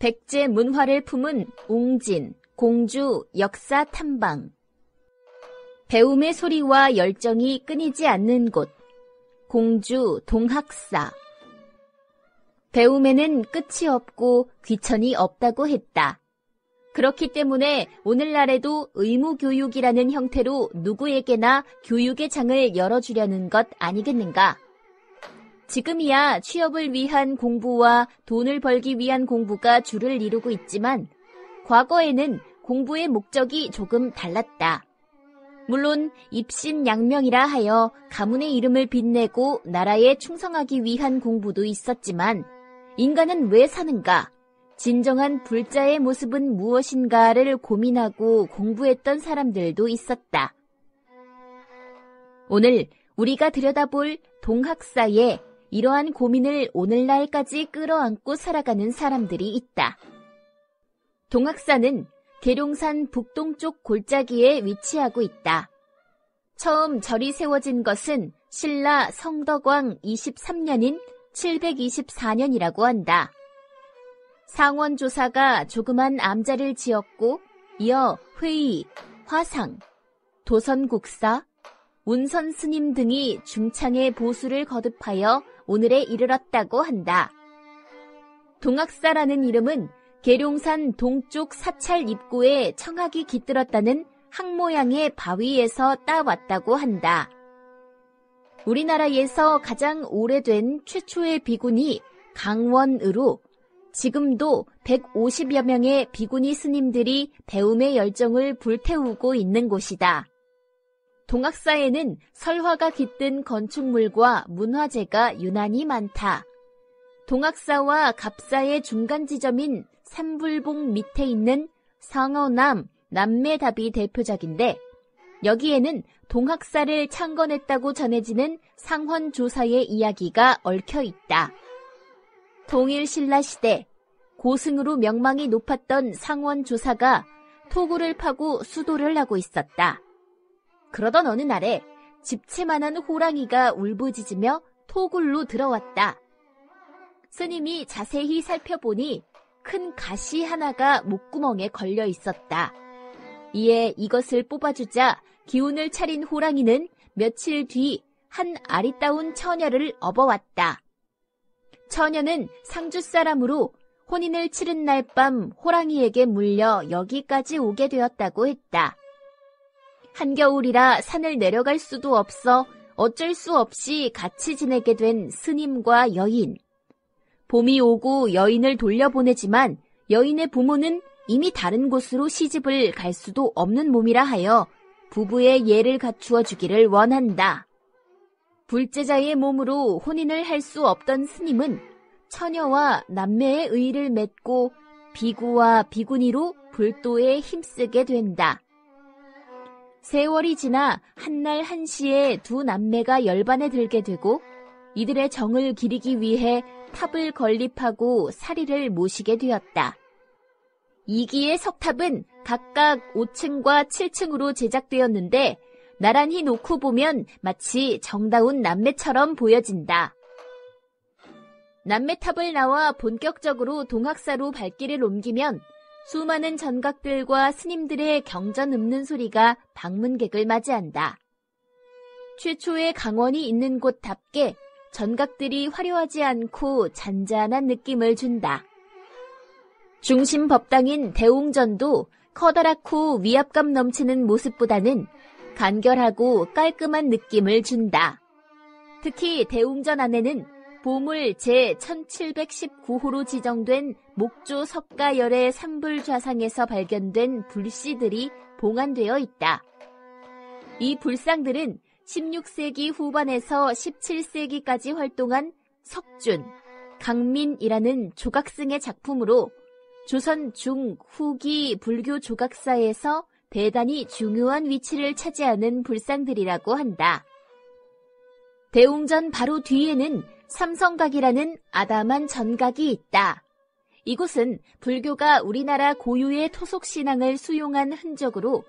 백제 문화를 품은 웅진, 공주 역사 탐방. 배움의 소리와 열정이 끊이지 않는 곳. 공주 동학사. 배움에는 끝이 없고 귀천이 없다고 했다. 그렇기 때문에 오늘날에도 의무교육이라는 형태로 누구에게나 교육의 장을 열어주려는 것 아니겠는가? 지금이야 취업을 위한 공부와 돈을 벌기 위한 공부가 주를 이루고 있지만 과거에는 공부의 목적이 조금 달랐다. 물론 입신양명이라 하여 가문의 이름을 빛내고 나라에 충성하기 위한 공부도 있었지만 인간은 왜 사는가? 진정한 불자의 모습은 무엇인가를 고민하고 공부했던 사람들도 있었다. 오늘 우리가 들여다볼 동학사에 이러한 고민을 오늘날까지 끌어안고 살아가는 사람들이 있다. 동학사는 계룡산 북동쪽 골짜기에 위치하고 있다. 처음 절이 세워진 것은 신라 성덕왕 23년인 724년이라고 한다. 상원조사가 조그만 암자를 지었고 이어 회의, 화상, 도선국사, 운선스님 등이 중창의 보수를 거듭하여 오늘에 이르렀다고 한다. 동학사라는 이름은 계룡산 동쪽 사찰 입구에 청학이 깃들었다는 항모양의 바위에서 따왔다고 한다. 우리나라에서 가장 오래된 최초의 비구니 강원으로 지금도 150여 명의 비구니 스님들이 배움의 열정을 불태우고 있는 곳이다. 동학사에는 설화가 깃든 건축물과 문화재가 유난히 많다. 동학사와 갑사의 중간 지점인 삼불봉 밑에 있는 상어남 남매답이 대표적인데 여기에는 동학사를 창건했다고 전해지는 상헌조사의 이야기가 얽혀 있다. 동일 신라시대 고승으로 명망이 높았던 상원조사가 토구를 파고 수도를 하고 있었다. 그러던 어느 날에 집채만한 호랑이가 울부짖으며 토굴로 들어왔다. 스님이 자세히 살펴보니 큰 가시 하나가 목구멍에 걸려 있었다. 이에 이것을 뽑아주자 기운을 차린 호랑이는 며칠 뒤 한 아리따운 처녀를 업어왔다. 처녀는 상주 사람으로 혼인을 치른 날 밤 호랑이에게 물려 여기까지 오게 되었다고 했다. 한겨울이라 산을 내려갈 수도 없어 어쩔 수 없이 같이 지내게 된 스님과 여인. 봄이 오고 여인을 돌려보내지만 여인의 부모는 이미 다른 곳으로 시집을 갈 수도 없는 몸이라 하여 부부의 예를 갖추어 주기를 원한다. 불제자의 몸으로 혼인을 할 수 없던 스님은 처녀와 남매의 의를 맺고 비구와 비구니로 불도에 힘쓰게 된다. 세월이 지나 한날 한시에 두 남매가 열반에 들게 되고 이들의 정을 기리기 위해 탑을 건립하고 사리를 모시게 되었다. 이기의 석탑은 각각 5층과 7층으로 제작되었는데 나란히 놓고 보면 마치 정다운 남매처럼 보여진다. 남매탑을 나와 본격적으로 동학사로 발길을 옮기면 수많은 전각들과 스님들의 경전 읊는 소리가 방문객을 맞이한다. 최초의 강원이 있는 곳답게 전각들이 화려하지 않고 잔잔한 느낌을 준다. 중심 법당인 대웅전도 커다랗고 위압감 넘치는 모습보다는 간결하고 깔끔한 느낌을 준다. 특히 대웅전 안에는 보물 제1719호로 지정된 목조 석가열의 삼불좌상에서 발견된 불씨들이 봉안되어 있다. 이 불상들은 16세기 후반에서 17세기까지 활동한 석준, 강민이라는 조각승의 작품으로 조선 중 후기 불교 조각사에서 대단히 중요한 위치를 차지하는 불상들이라고 한다. 대웅전 바로 뒤에는 삼성각이라는 아담한 전각이 있다. 이곳은 불교가 우리나라 고유의 토속신앙을 수용한 흔적으로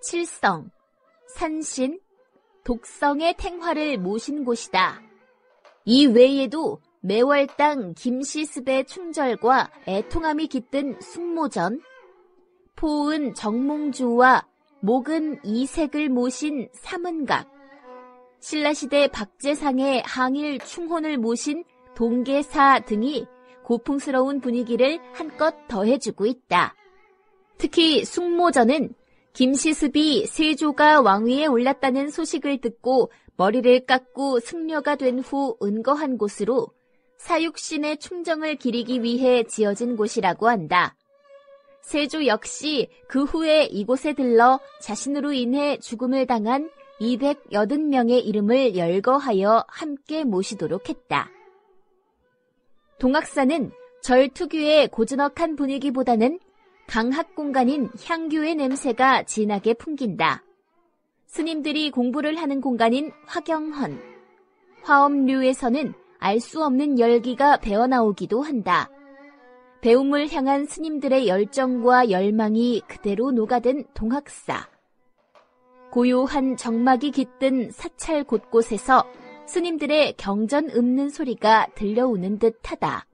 칠성, 산신, 독성의 탱화를 모신 곳이다. 이 외에도 매월당 김시습의 충절과 애통함이 깃든 숙모전, 포은 정몽주와 목은 이색을 모신 삼은각, 신라시대 박재상의 항일 충혼을 모신 동계사 등이 고풍스러운 분위기를 한껏 더해주고 있다. 특히 숙모전은 김시습이 세조가 왕위에 올랐다는 소식을 듣고 머리를 깎고 승려가 된 후 은거한 곳으로 사육신의 충정을 기리기 위해 지어진 곳이라고 한다. 세조 역시 그 후에 이곳에 들러 자신으로 인해 죽음을 당한 280명의 이름을 열거하여 함께 모시도록 했다. 동학사는 절 특유의 고즈넉한 분위기보다는 강학 공간인 향교의 냄새가 진하게 풍긴다. 스님들이 공부를 하는 공간인 화경헌, 화엄류에서는 알 수 없는 열기가 배어나오기도 한다. 배움을 향한 스님들의 열정과 열망이 그대로 녹아든 동학사. 고요한 정막이 깃든 사찰 곳곳에서 스님들의 경전 읊는 소리가 들려오는 듯하다.